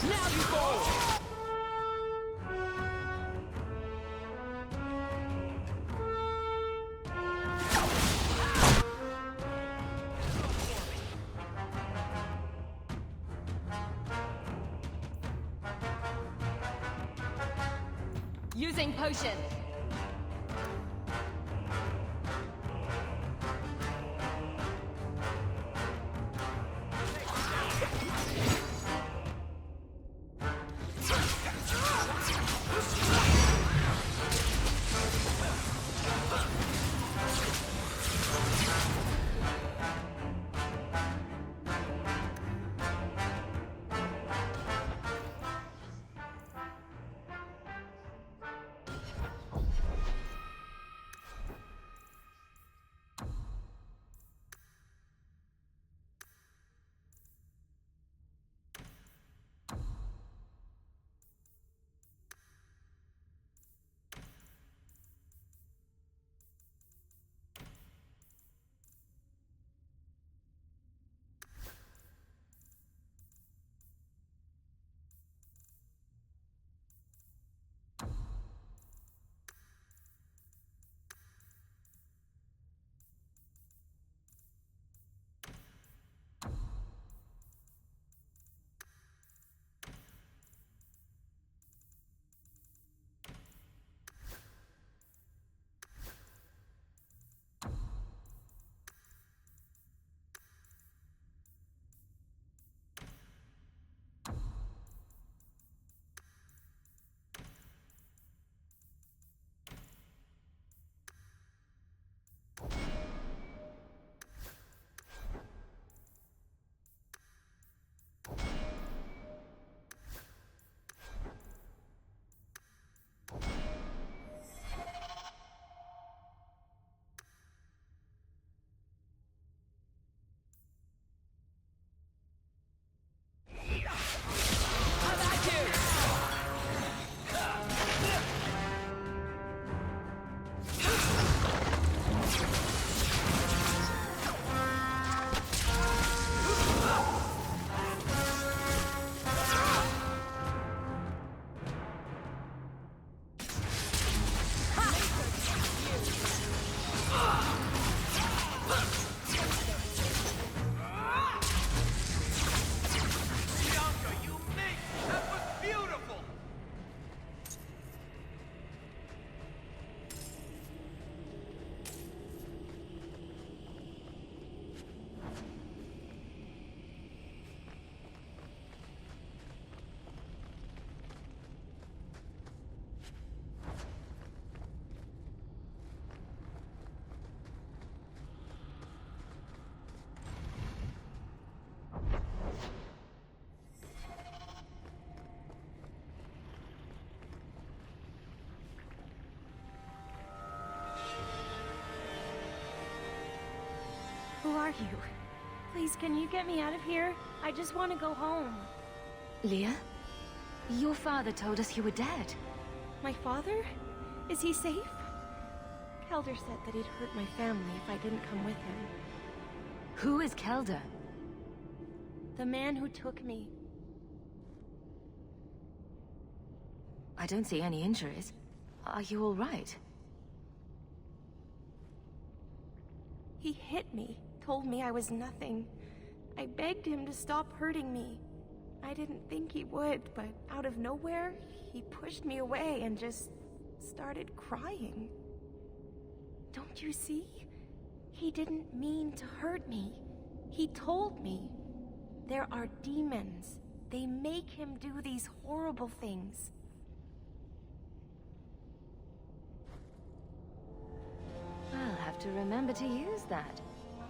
Now you go! Using potion. Who are you? Please, can you get me out of here? I just want to go home. Leah? Your father told us you were dead. My father? Is he safe? Kelder said that he'd hurt my family if I didn't come with him. Who is Kelder? The man who took me. I don't see any injuries. Are you all right? He hit me, told me I was nothing. I begged him to stop hurting me. I didn't think he would, but out of nowhere, he pushed me away and just started crying. Don't you see? He didn't mean to hurt me. He told me. There are demons. They make him do these horrible things. I'll have to remember to use that.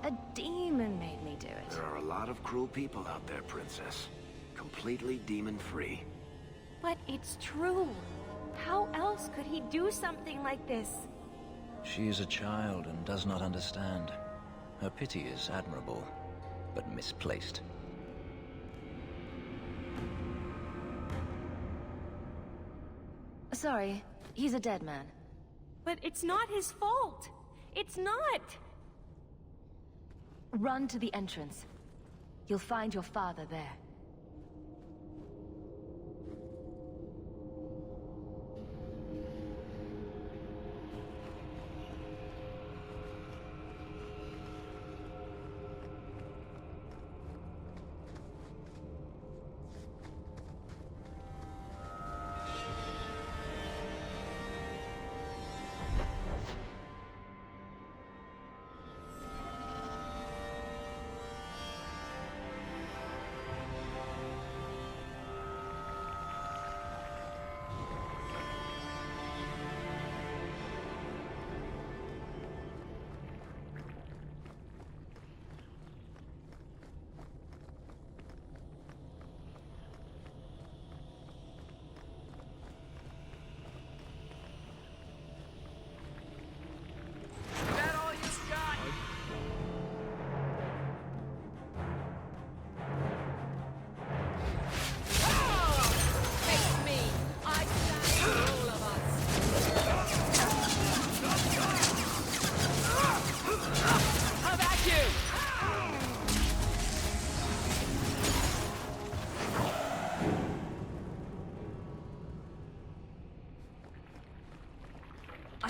A demon made me do it. There are a lot of cruel people out there, Princess. Completely demon-free. But it's true. How else could he do something like this? She is a child and does not understand. Her pity is admirable, but misplaced. Sorry, he's a dead man. But it's not his fault. It's not. Run to the entrance. You'll find your father there.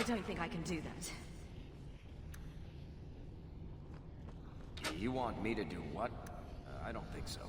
don't think I can do that. You want me to do what? I don't think so.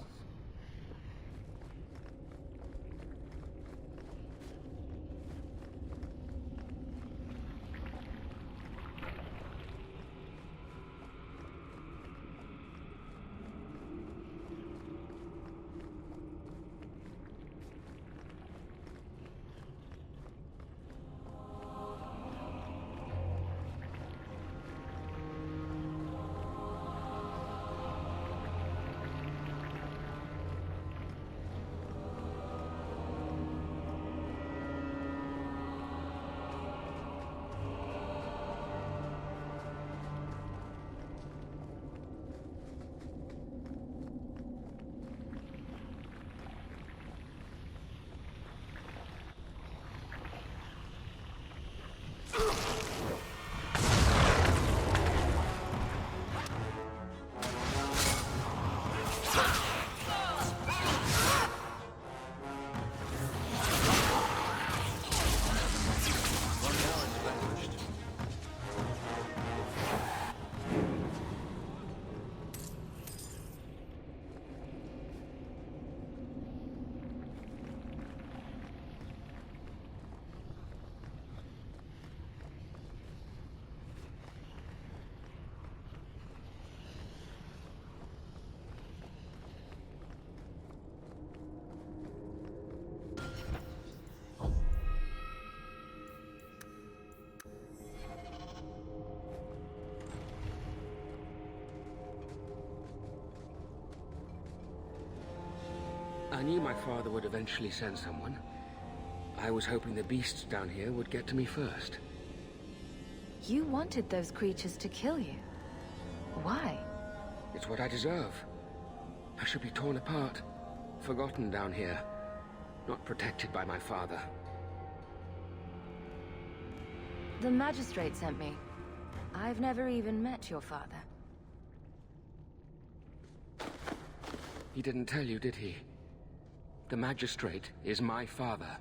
I knew my father would eventually send someone. I was hoping the beasts down here would get to me first. You wanted those creatures to kill you. Why? It's what I deserve. I should be torn apart, forgotten down here, not protected by my father. The magistrate sent me. I've never even met your father. He didn't tell you, did he? The magistrate is my father.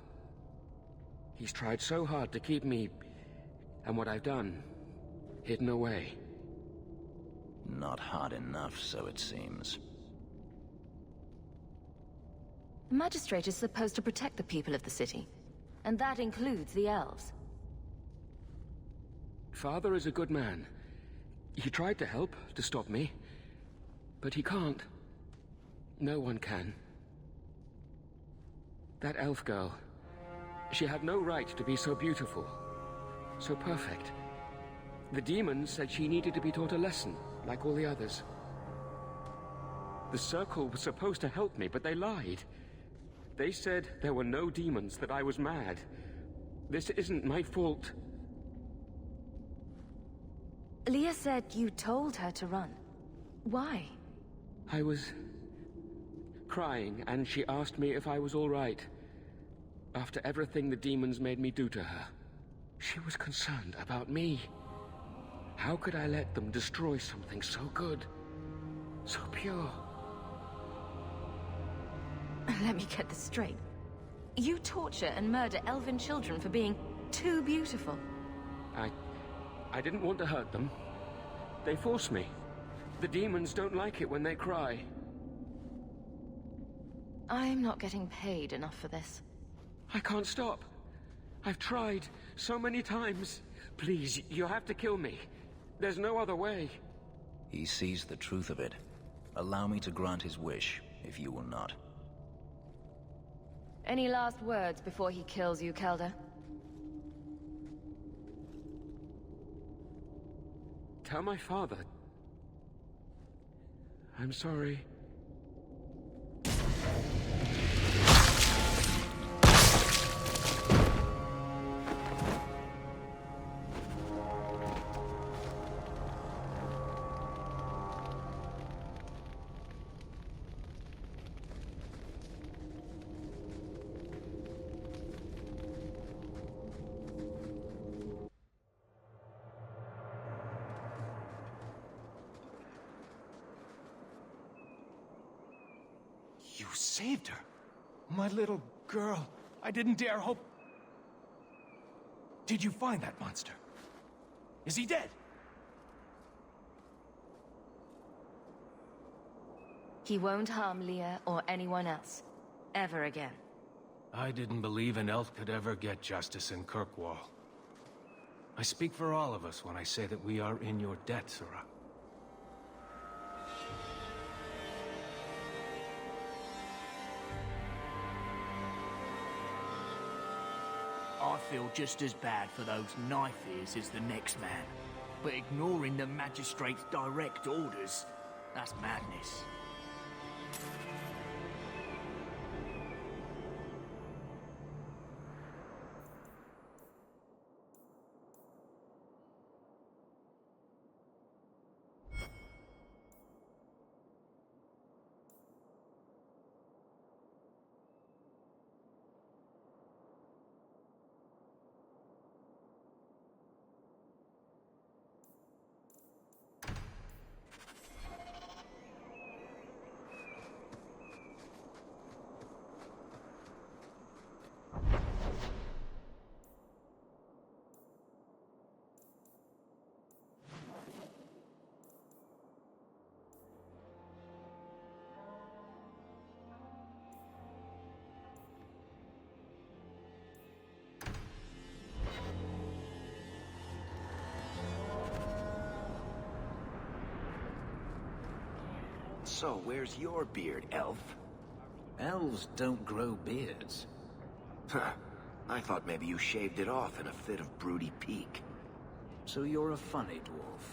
He's tried so hard to keep me, and what I've done, hidden away. Not hard enough, so it seems. The magistrate is supposed to protect the people of the city, and that includes the elves. Father is a good man. He tried to help, to stop me, but he can't. No one can. That elf girl, she had no right to be so beautiful, so perfect. The demons said she needed to be taught a lesson, like all the others. The Circle was supposed to help me, but they lied. They said there were no demons, that I was mad. This isn't my fault. Leah said you told her to run. Why? I was crying, and she asked me if I was all right. After everything the demons made me do to her, she was concerned about me. How could I let them destroy something so good, so pure? Let me get this straight. You torture and murder elven children for being too beautiful. I didn't want to hurt them. They forced me. The demons don't like it when they cry. I'm not getting paid enough for this. I can't stop. I've tried so many times. Please, you have to kill me. There's no other way. He sees the truth of it. Allow me to grant his wish, if you will not. Any last words before he kills you, Kelda? Tell my father. I'm sorry. You saved her. My little girl. I didn't dare hope... Did you find that monster? Is he dead? He won't harm Leah or anyone else. Ever again. I didn't believe an elf could ever get justice in Kirkwall. I speak for all of us when I say that we are in your debt, Sirrah. I feel just as bad for those knife ears as the next man. But ignoring the magistrate's direct orders, that's madness. So, where's your beard, elf? Elves don't grow beards. Huh. I thought maybe you shaved it off in a fit of broody pique. So you're a funny dwarf.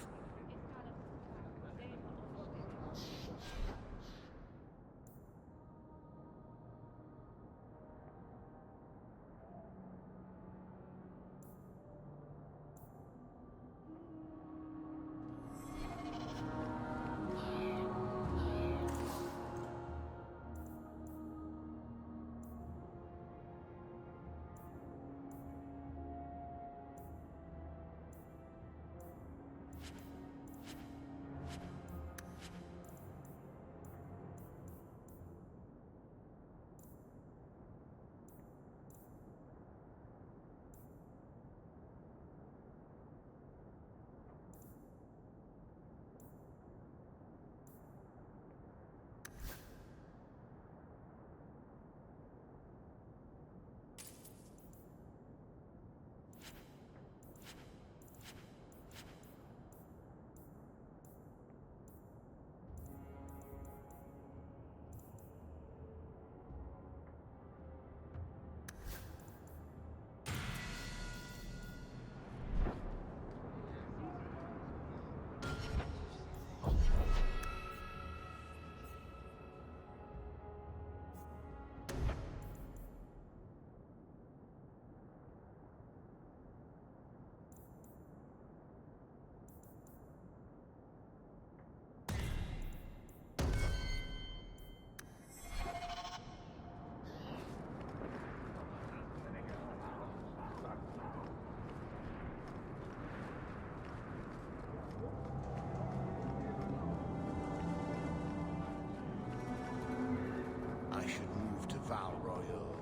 I should move to Val Royal.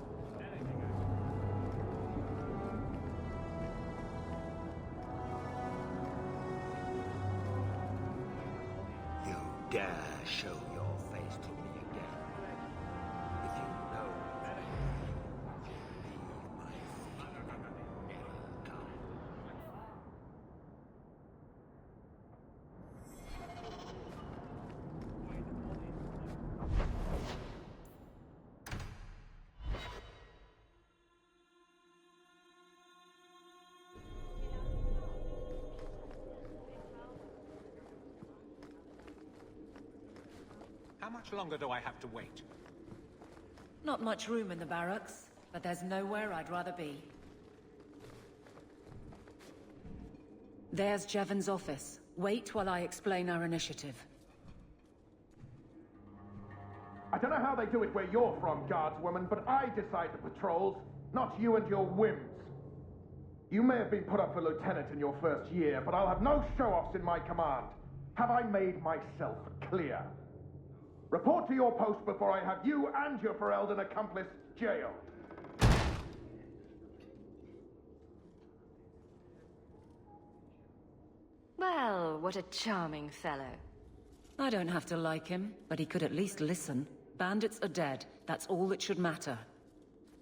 You dare show your face to me again. If you know that my feet come. How much longer do I have to wait? Not much room in the barracks, but there's nowhere I'd rather be. There's Jevon's office. Wait while I explain our initiative. I don't know how they do it where you're from, guardswoman, but I decide the patrols, not you and your whims. You may have been put up for lieutenant in your first year, but I'll have no show-offs in my command. Have I made myself clear? Report to your post before I have you and your Ferelden accomplice jailed. Well, what a charming fellow. I don't have to like him, but he could at least listen. Bandits are dead. That's all that should matter.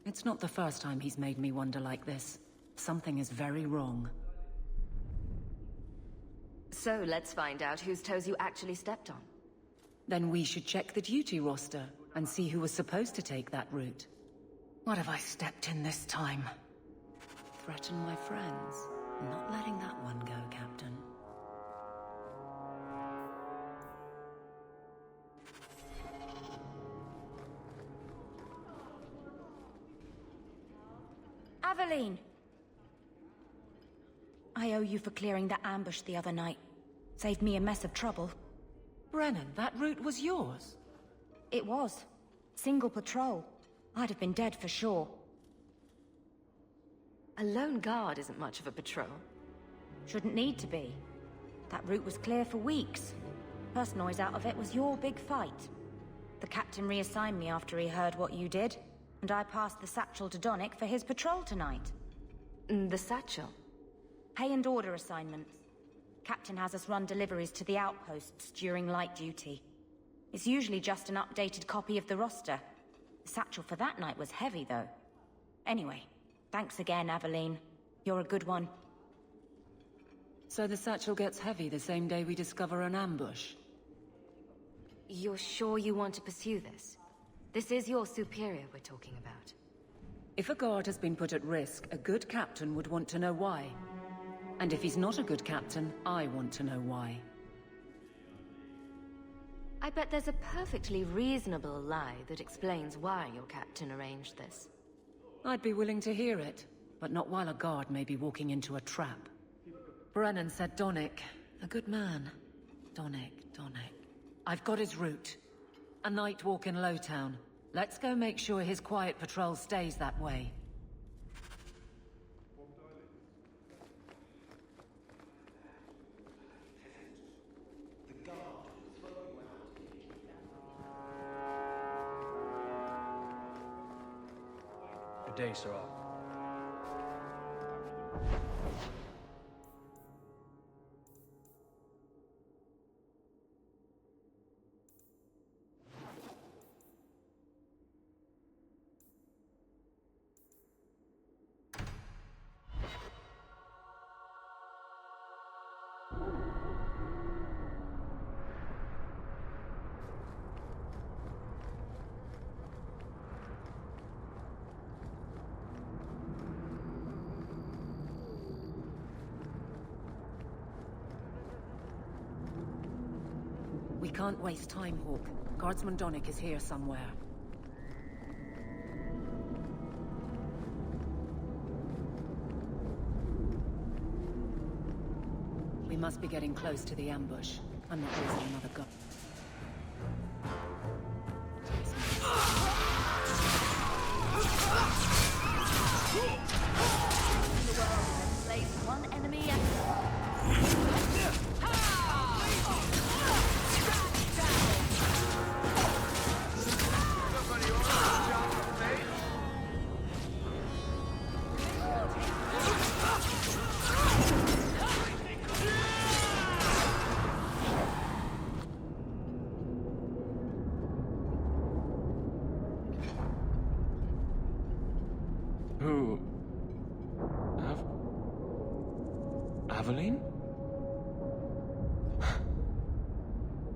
It's not the first time he's made me wonder like this. Something is very wrong. So let's find out whose toes you actually stepped on. Then we should check the duty roster and see who was supposed to take that route. What have I stepped in this time? Threaten my friends. Not letting that one go, Captain. Aveline! I owe you for clearing that ambush the other night. Saved me a mess of trouble. Brennan, that route was yours? It was. Single patrol. I'd have been dead for sure. A lone guard isn't much of a patrol. Shouldn't need to be. That route was clear for weeks. First noise out of it was your big fight. The captain reassigned me after he heard what you did, and I passed the satchel to Donnick for his patrol tonight. The satchel? Pay and order assignments. Captain has us run deliveries to the outposts during light duty. It's usually just an updated copy of the roster. The satchel for that night was heavy, though. Anyway, thanks again, Aveline. You're a good one. So the satchel gets heavy the same day we discover an ambush? You're sure you want to pursue this? This is your superior we're talking about. If a guard has been put at risk, a good captain would want to know why. And if he's not a good captain, I want to know why. I bet there's a perfectly reasonable lie that explains why your captain arranged this. I'd be willing to hear it, but not while a guard may be walking into a trap. Brennan said Donnick. A good man. Donnick. I've got his route. A night walk in Lowtown. Let's go make sure his quiet patrol stays that way. Good day, sir. We can't waste time, Hawk. Guardsman Donnick is here somewhere. We must be getting close to the ambush. I'm not losing another gun. The world has placed one enemy and... Who? Aveline?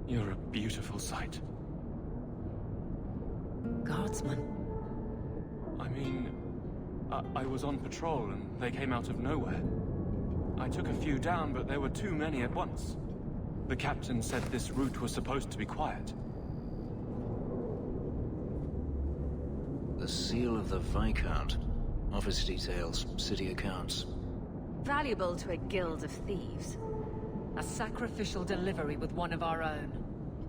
You're a beautiful sight. Guardsman? I mean, I was on patrol and they came out of nowhere. I took a few down, but there were too many at once. The captain said this route was supposed to be quiet. The seal of the Viscount. Office details, city accounts. Valuable to a guild of thieves. A sacrificial delivery with one of our own.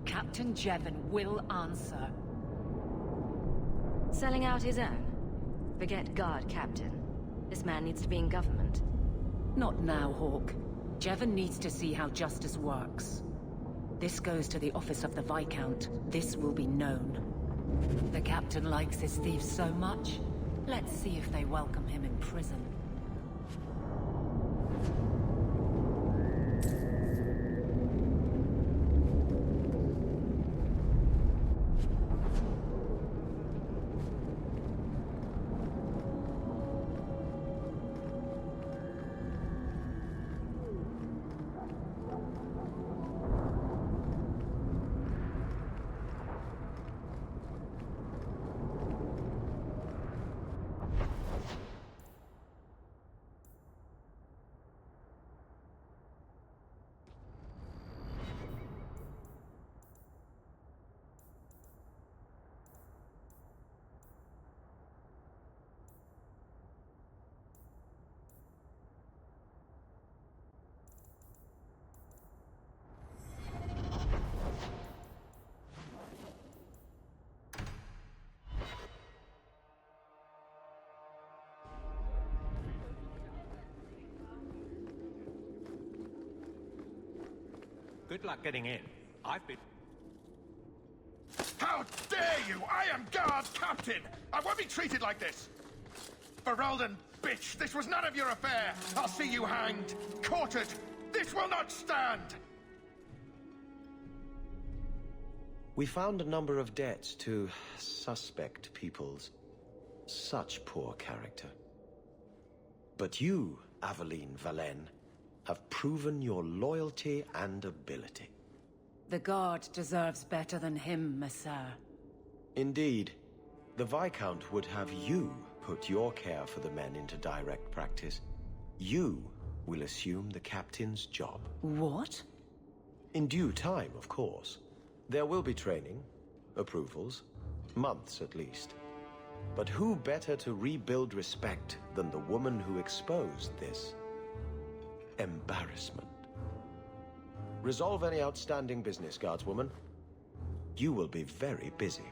Captain Jevon will answer. Selling out his own? Forget guard captain. This man needs to be in government. Not now, Hawk. Jevon needs to see how justice works. This goes to the office of the Viscount. This will be known. The captain likes his thieves so much. Let's see if they welcome him in prison. Good luck getting in. I've been... How dare you! I am guard captain! I won't be treated like this! Ferelden, bitch! This was none of your affair! I'll see you hanged! Quartered! This will not stand! We found a number of debts to suspect peoples. Such poor character. But you, Aveline Valen, have proven your loyalty and ability. The Guard deserves better than him, Messire. Indeed. The Viscount would have you put your care for the men into direct practice. You will assume the captain's job. What? In due time, of course. There will be training, approvals, months at least. But who better to rebuild respect than the woman who exposed this embarrassment? Resolve any outstanding business, guardswoman. You will be very busy.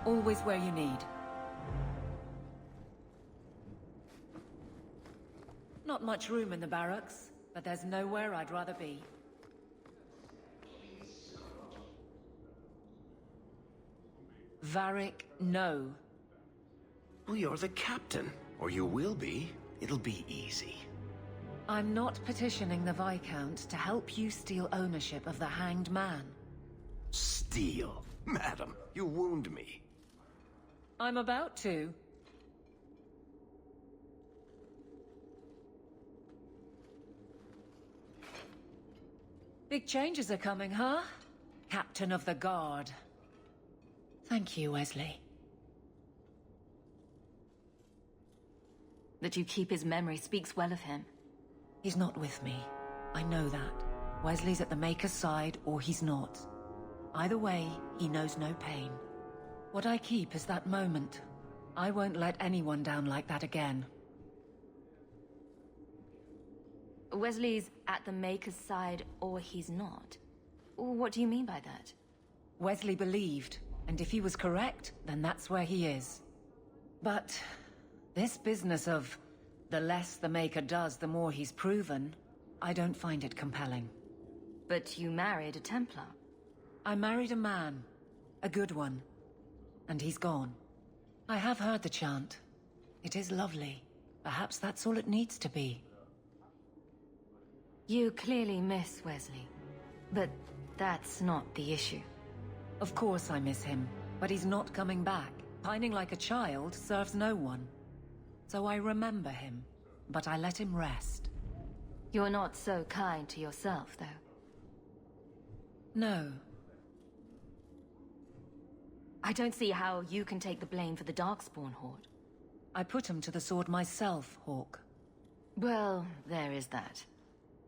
Always where you need. Not much room in the barracks, but there's nowhere I'd rather be. Varric, no. Well, you're the captain. Or you will be. It'll be easy. I'm not petitioning the Viscount to help you steal ownership of the Hanged Man. Steal? Madam, you wound me. I'm about to. Big changes are coming, huh? Captain of the Guard. Thank you, Wesley. That you keep his memory speaks well of him. He's not with me. I know that. Wesley's at the Maker's side, or he's not. Either way, he knows no pain. What I keep is that moment. I won't let anyone down like that again. Wesley's at the Maker's side, or he's not. What do you mean by that? Wesley believed, and if he was correct, then that's where he is. But this business of the less the Maker does, the more he's proven, I don't find it compelling. But you married a Templar. I married a man. A good one. And he's gone. I have heard the chant. It is lovely. Perhaps that's all it needs to be. You clearly miss Wesley. But that's not the issue. Of course I miss him. But he's not coming back. Pining like a child serves no one. So I remember him. But I let him rest. You're not so kind to yourself, though. No. I don't see how you can take the blame for the Darkspawn Horde. I put him to the sword myself, Hawk. Well, there is that.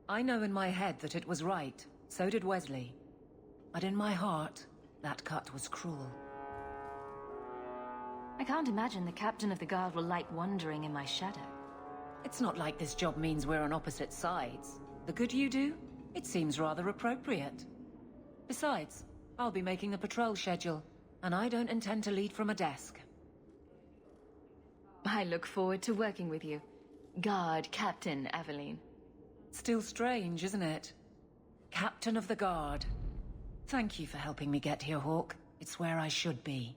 I know in my head that it was right. So did Wesley. But in my heart, that cut was cruel. I can't imagine the Captain of the Guard will like wandering in my shadow. It's not like this job means we're on opposite sides. The good you do, it seems rather appropriate. Besides, I'll be making the patrol schedule, and I don't intend to lead from a desk. I look forward to working with you. Guard Captain Aveline. Still strange, isn't it? Captain of the Guard. Thank you for helping me get here, Hawk. It's where I should be.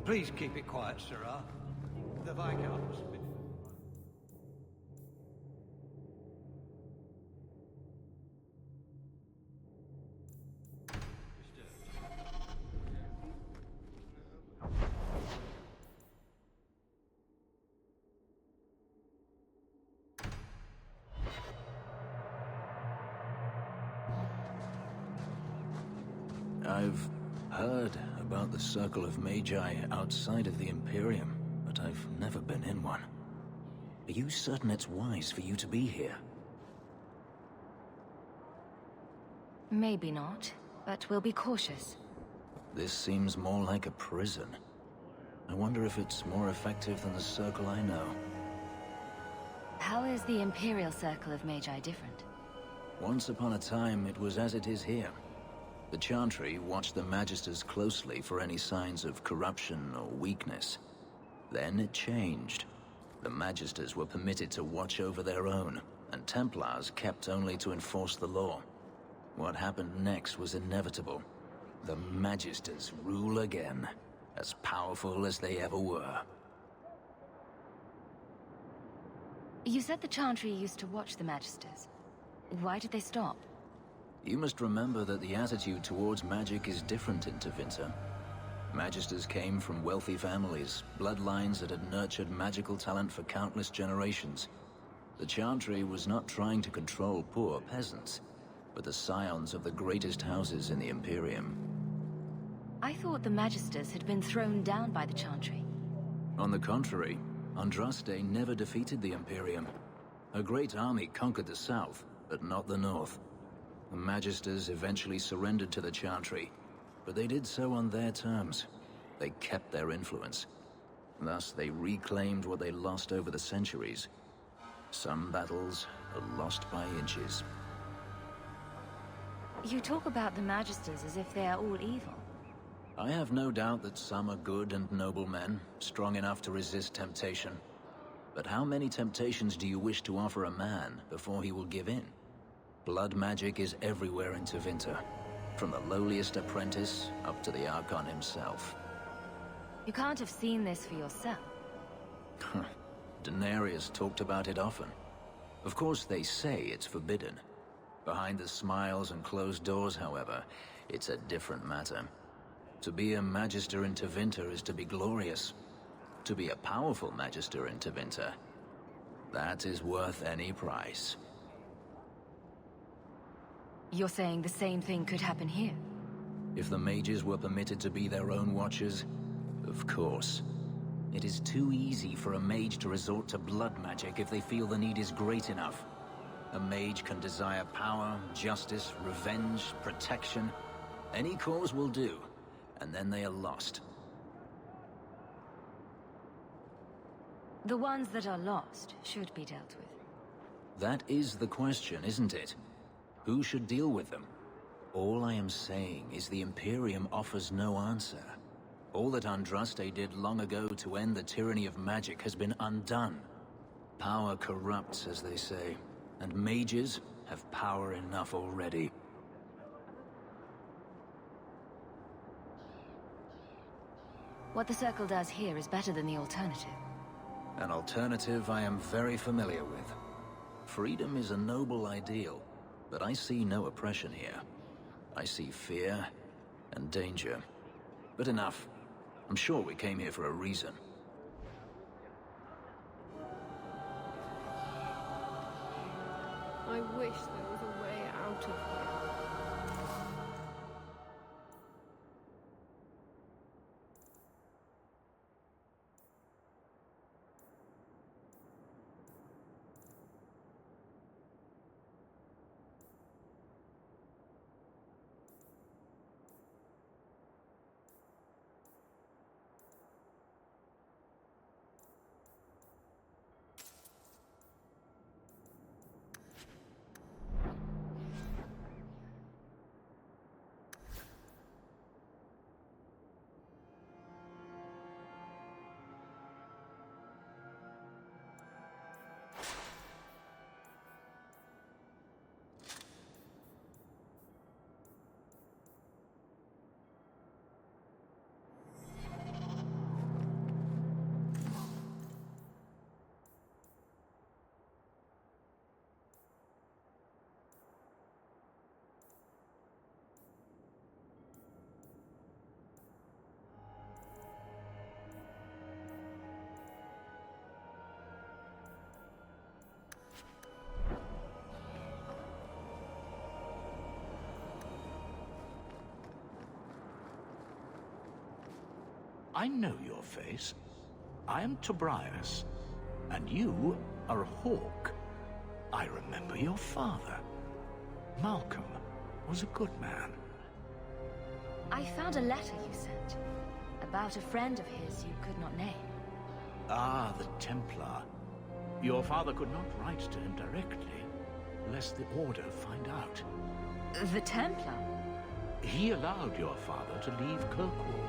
Please keep it quiet, Sirrah. The Viscount's been... I've heard about the Circle of Magi outside of the Imperium, but I've never been in one. Are you certain it's wise for you to be here? Maybe not, but we'll be cautious. This seems more like a prison. I wonder if it's more effective than the circle I know. How is the Imperial Circle of Magi different? Once upon a time, it was as it is here. The Chantry watched the Magisters closely for any signs of corruption or weakness. Then it changed. The Magisters were permitted to watch over their own, and Templars kept only to enforce the law. What happened next was inevitable. The Magisters rule again, as powerful as they ever were. You said the Chantry used to watch the Magisters. Why did they stop? You must remember that the attitude towards magic is different in Tevinter. Magisters came from wealthy families, bloodlines that had nurtured magical talent for countless generations. The Chantry was not trying to control poor peasants, but the scions of the greatest houses in the Imperium. I thought the Magisters had been thrown down by the Chantry. On the contrary, Andraste never defeated the Imperium. A great army conquered the south, but not the north. The Magisters eventually surrendered to the Chantry, but they did so on their terms. They kept their influence. Thus, they reclaimed what they lost over the centuries. Some battles are lost by inches. You talk about the Magisters as if they are all evil. I have no doubt that some are good and noble men, strong enough to resist temptation. But how many temptations do you wish to offer a man before he will give in? Blood magic is everywhere in Tevinter, from the lowliest apprentice up to the Archon himself. You can't have seen this for yourself. Daenerys talked about it often. Of course, they say it's forbidden. Behind the smiles and closed doors, however, it's a different matter. To be a Magister in Tevinter is to be glorious. To be a powerful Magister in Tevinter, that is worth any price. You're saying the same thing could happen here? If the mages were permitted to be their own watchers, of course. It is too easy for a mage to resort to blood magic if they feel the need is great enough. A mage can desire power, justice, revenge, protection. Any cause will do, and then they are lost. The ones that are lost should be dealt with. That is the question, isn't it? Who should deal with them? All I am saying is the Imperium offers no answer. All that Andraste did long ago to end the tyranny of magic has been undone. Power corrupts, as they say, and mages have power enough already. What the Circle does here is better than the alternative. An alternative I am very familiar with. Freedom is a noble ideal, but I see no oppression here. I see fear and danger. But enough. I'm sure we came here for a reason. I wish there was a way out of here. I know your face. I am Tobias, and you are a hawk. I remember your father. Malcolm was a good man. I found a letter you sent. About a friend of his you could not name. Ah, the Templar. Your father could not write to him directly, lest the Order find out. The Templar? He allowed your father to leave Kirkwall.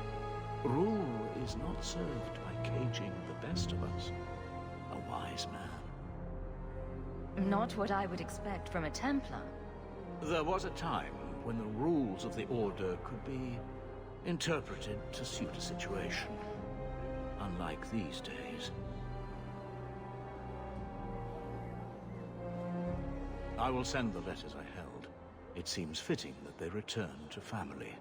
Rule is not served by caging the best of us. A wise man. Not what I would expect from a Templar. There was a time when the rules of the Order could be interpreted to suit a situation. Unlike these days. I will send the letters I held. It seems fitting that they return to family.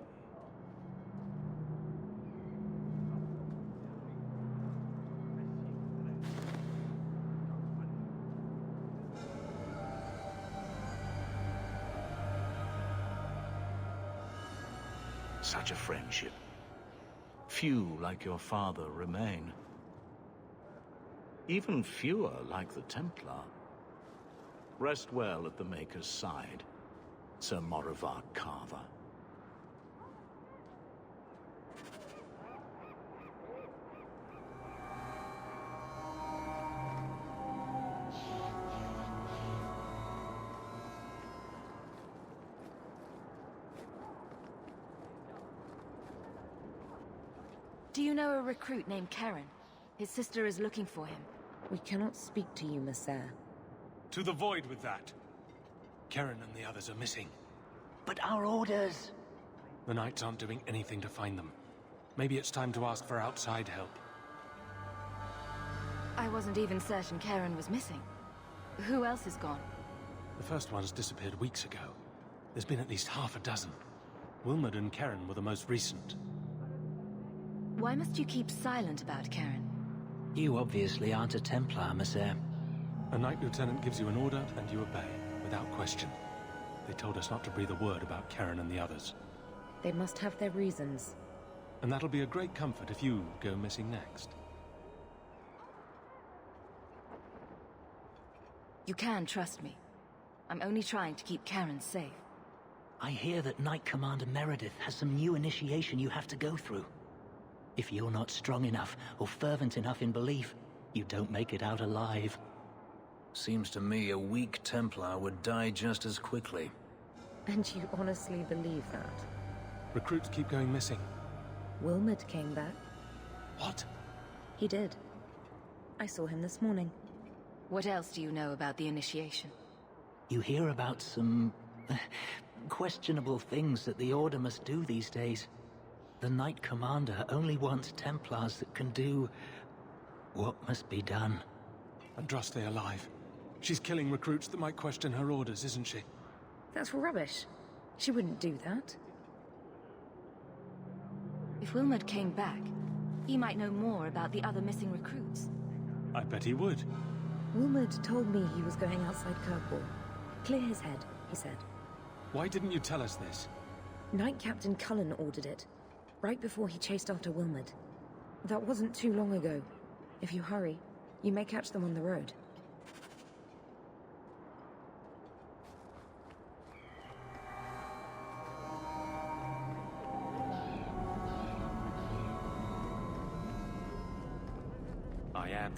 Such a friendship. Few like your father remain. Even fewer like the Templar. Rest well at the Maker's side, Sir Morivar Carver. Do you know a recruit named Karen? His sister is looking for him. We cannot speak to you, Messer. To the void with that. Karen and the others are missing. But our orders... The Knights aren't doing anything to find them. Maybe it's time to ask for outside help. I wasn't even certain Karen was missing. Who else is gone? The first ones disappeared weeks ago. There's been at least half a dozen. Wilmot and Karen were the most recent. Why must you keep silent about Karen? You obviously aren't a Templar, Messer. A Knight Lieutenant gives you an order, and you obey, without question. They told us not to breathe a word about Karen and the others. They must have their reasons. And that'll be a great comfort if you go missing next. You can trust me. I'm only trying to keep Karen safe. I hear that Knight Commander Meredith has some new initiation you have to go through. If you're not strong enough or fervent enough in belief, you don't make it out alive. Seems to me a weak Templar would die just as quickly. And you honestly believe that? Recruits keep going missing. Wilmot came back. What? He did. I saw him this morning. What else do you know about the initiation? You hear about some... questionable things that the Order must do these days. The Knight Commander only wants Templars that can do... what must be done. Andraste alive. She's killing recruits that might question her orders, isn't she? That's rubbish. She wouldn't do that. If Wilmot came back, he might know more about the other missing recruits. I bet he would. Wilmot told me he was going outside Kirkwall. Clear his head, he said. Why didn't you tell us this? Knight Captain Cullen ordered it, right before he chased after Wilmot. That wasn't too long ago. If you hurry, you may catch them on the road. I am.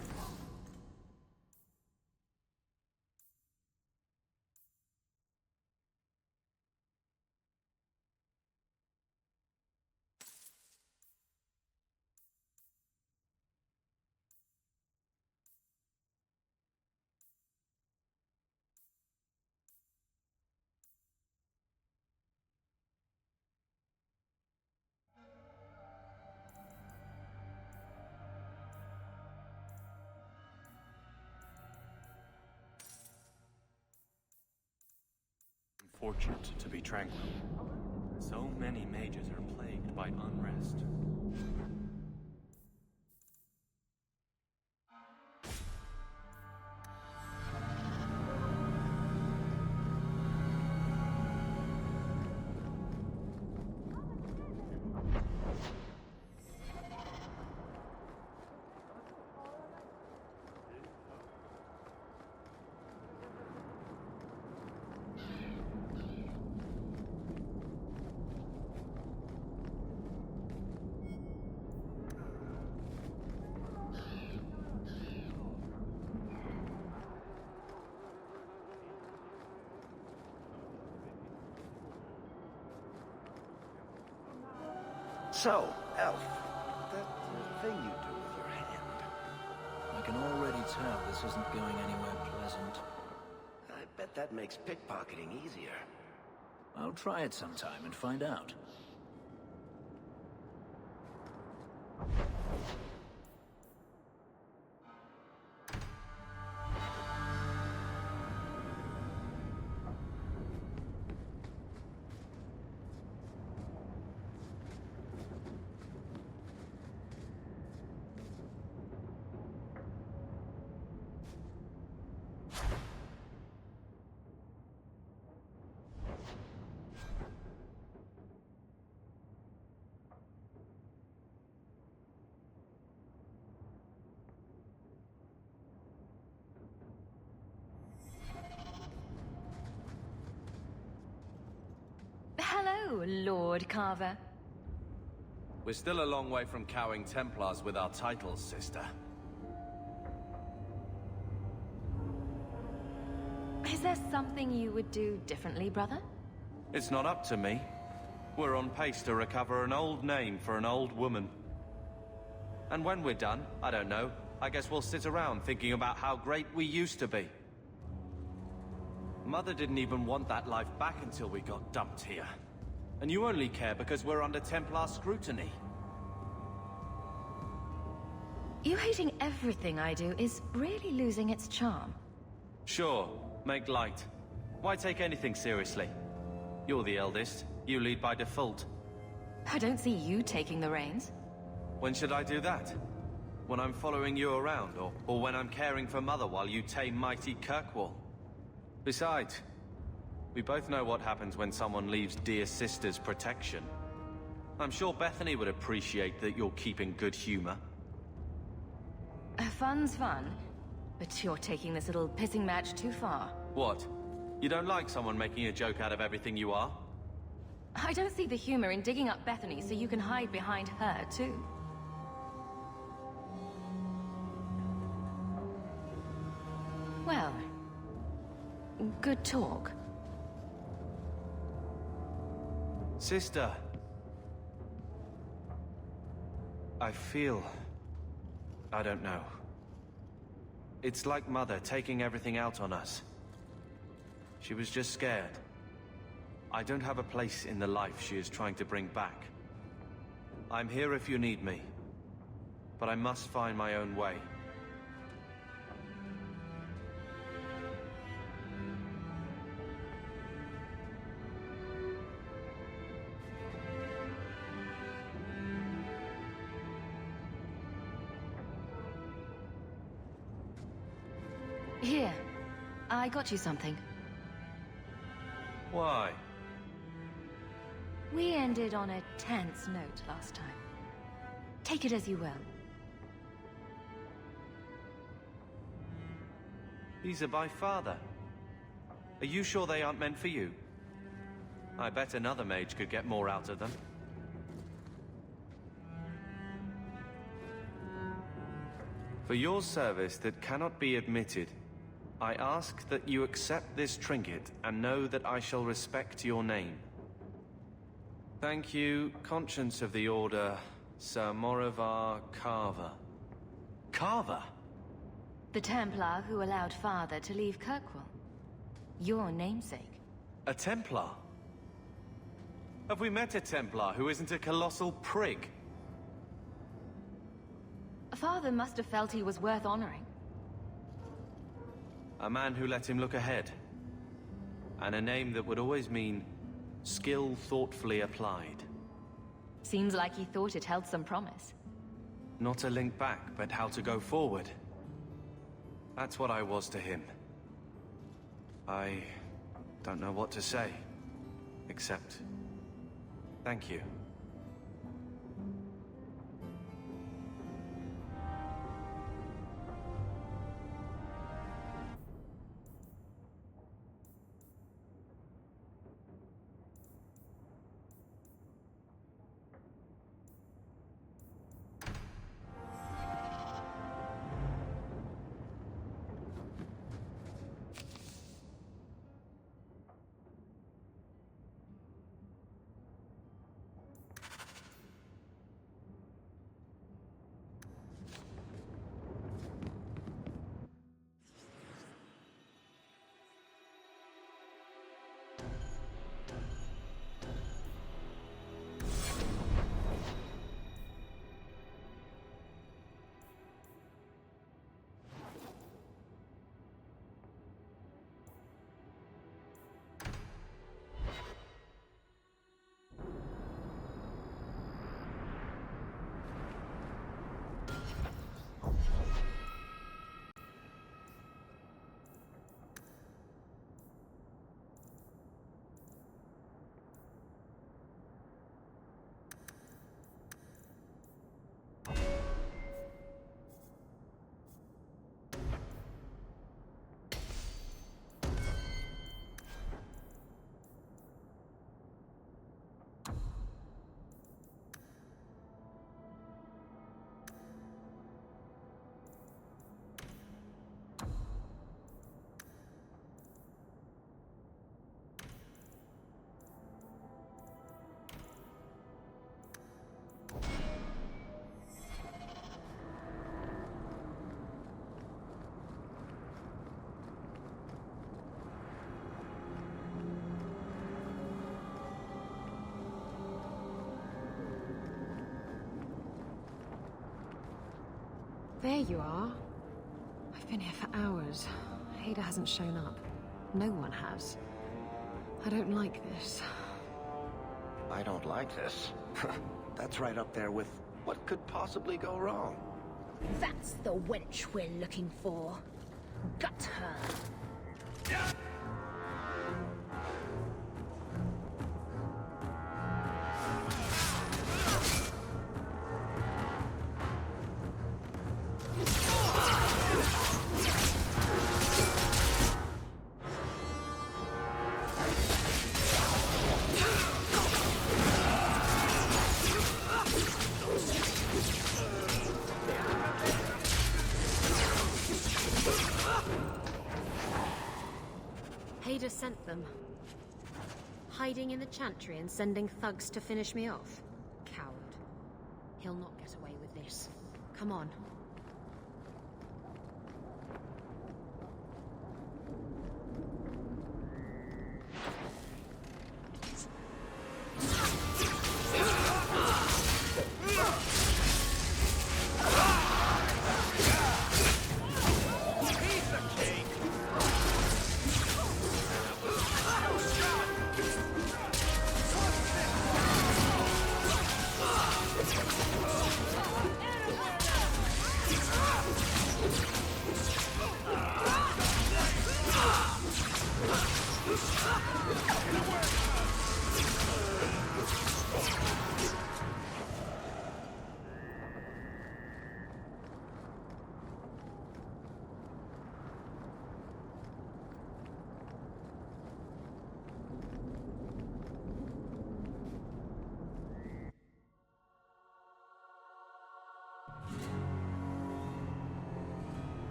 Fortunate to be tranquil. So many mages are plagued by unrest. So, Elf, that thing you do with your hand. I can already tell this isn't going anywhere pleasant. I bet that makes pickpocketing easier. I'll try it sometime and find out. Hello, Lord Carver. We're still a long way from cowing Templars with our titles, sister. Is there something you would do differently, brother? It's not up to me. We're on pace to recover an old name for an old woman. And when we're done, I don't know, I guess we'll sit around thinking about how great we used to be. Mother didn't even want that life back until we got dumped here. And you only care because we're under Templar scrutiny. You hating everything I do is really losing its charm. Sure, make light. Why take anything seriously? You're the eldest. You lead by default. I don't see you taking the reins. When should I do that? When I'm following you around, or when I'm caring for Mother while you tame mighty Kirkwall? Besides, we both know what happens when someone leaves dear sister's protection. I'm sure Bethany would appreciate that you're keeping good humor. Fun's fun, but you're taking this little pissing match too far. What? You don't like someone making a joke out of everything you are? I don't see the humor in digging up Bethany so you can hide behind her, too. Well, good talk. Sister. I feel... I don't know. It's like Mother taking everything out on us. She was just scared. I don't have a place in the life she is trying to bring back. I'm here if you need me. But I must find my own way. Here, I got you something. Why? We ended on a tense note last time. Take it as you will. These are by father. Are you sure they aren't meant for you? I bet another mage could get more out of them. For your service that cannot be admitted, I ask that you accept this trinket and know that I shall respect your name. Thank you, Conscience of the Order, Sir Morivar Carver. Carver? The Templar who allowed Father to leave Kirkwall. Your namesake. A Templar? Have we met a Templar who isn't a colossal prig? Father must have felt he was worth honoring. A man who let him look ahead. And a name that would always mean skill thoughtfully applied. Seems like he thought it held some promise. Not a link back, but how to go forward. That's what I was to him. I don't know what to say, except thank you. There you are. I've been here for hours. Ada hasn't shown up. No one has. I don't like this. I don't like this. That's right up there with what could possibly go wrong. That's the wench we're looking for. Gut her. Ada sent them. Hiding in the chantry and sending thugs to finish me off. Coward. He'll not get away with this. Come on.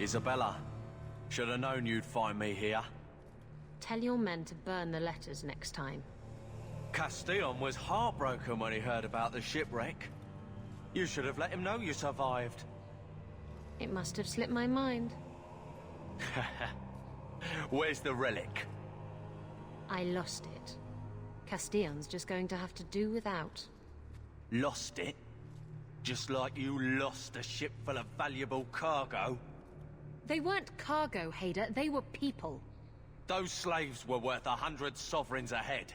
Isabela, should have known you'd find me here. Tell your men to burn the letters next time. Castillon was heartbroken when he heard about the shipwreck. You should have let him know you survived. It must have slipped my mind. Where's the relic? I lost it. Castillon's just going to have to do without. Lost it? Just like you lost a ship full of valuable cargo? They weren't cargo, Hader. They were people. Those slaves were worth 100 sovereigns a head,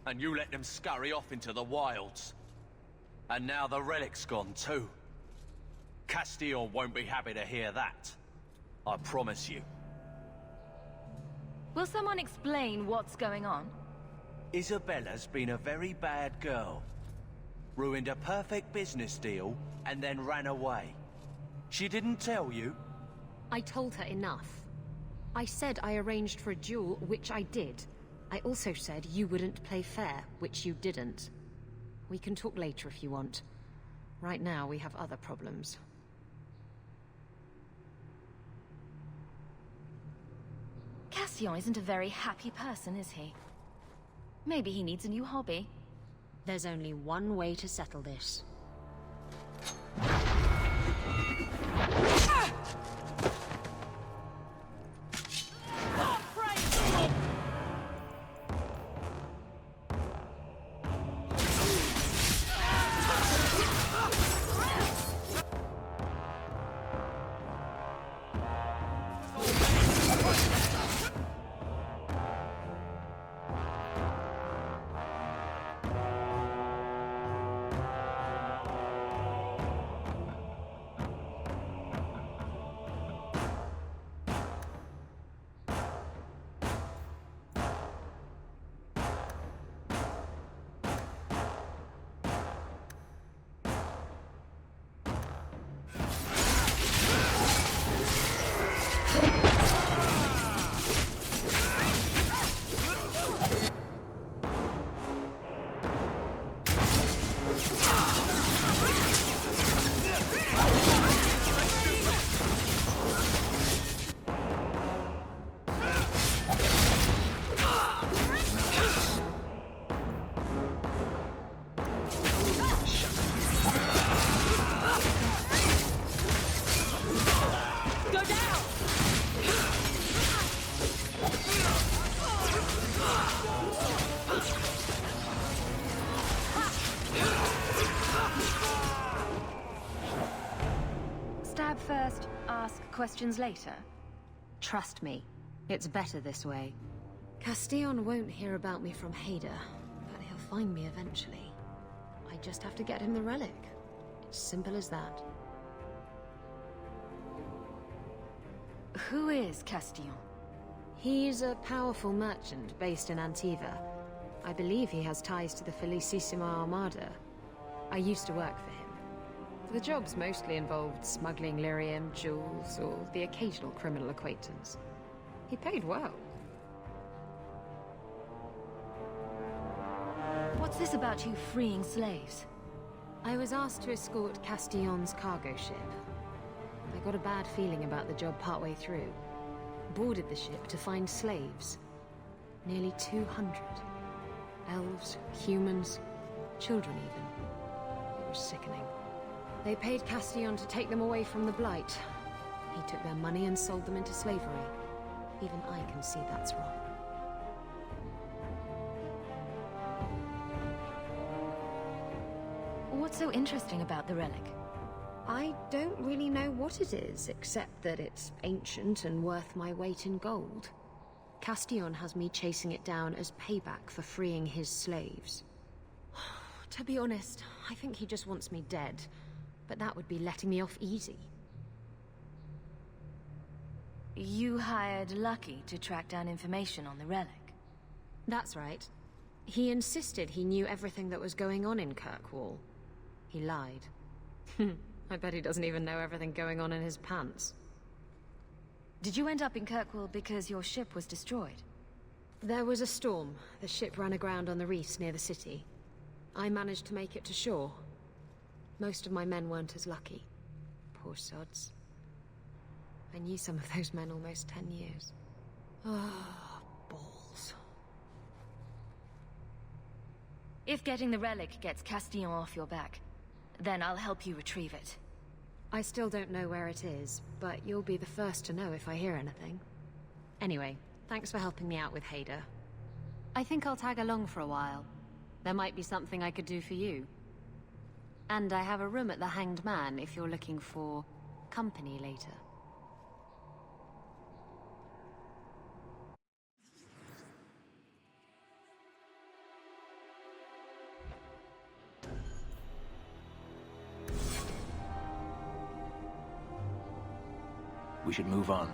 and you let them scurry off into the wilds. And now the relic's gone too. Castillon won't be happy to hear that. I promise you. Will someone explain what's going on? Isabela's been a very bad girl. Ruined a perfect business deal, and then ran away. She didn't tell you? I told her enough. I said I arranged for a duel, which I did. I also said you wouldn't play fair, which you didn't. We can talk later if you want. Right now, we have other problems. Castillon isn't a very happy person, is he? Maybe he needs a new hobby. There's only one way to settle this. ask questions later? Trust me, it's better this way. Castillon won't hear about me from Hader, but he'll find me eventually. I just have to get him the relic. It's simple as that. Who is Castillon? He's a powerful merchant based in Antiva. I believe he has ties to the Felicissima Armada. I used to work for him. The jobs mostly involved smuggling lyrium, jewels, or the occasional criminal acquaintance. He paid well. What's this about you freeing slaves? I was asked to escort Castillon's cargo ship. I got a bad feeling about the job partway through. Boarded the ship to find slaves. Nearly 200. Elves, humans, children even. It was sickening. They paid Castillon to take them away from the Blight. He took their money and sold them into slavery. Even I can see that's wrong. What's so interesting about the relic? I don't really know what it is, except that it's ancient and worth my weight in gold. Castillon has me chasing it down as payback for freeing his slaves. To be honest, I think he just wants me dead. But that would be letting me off easy. You hired Lucky to track down information on the relic? That's right. He insisted he knew everything that was going on in Kirkwall. He lied. I bet he doesn't even know everything going on in his pants. Did you end up in Kirkwall because your ship was destroyed? There was a storm. The ship ran aground on the reefs near the city. I managed to make it to shore. Most of my men weren't as lucky. Poor sods. I knew some of those men almost 10 years. Ah, balls. If getting the relic gets Castillon off your back, then I'll help you retrieve it. I still don't know where it is, but you'll be the first to know if I hear anything. Anyway, thanks for helping me out with Hader. I think I'll tag along for a while. There might be something I could do for you. And I have a room at the Hanged Man if you're looking for company later. We should move on.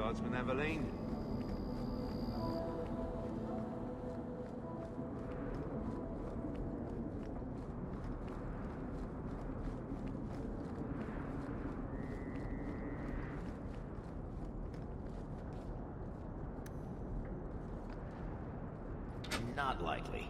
Guardsman Aveline. Not likely.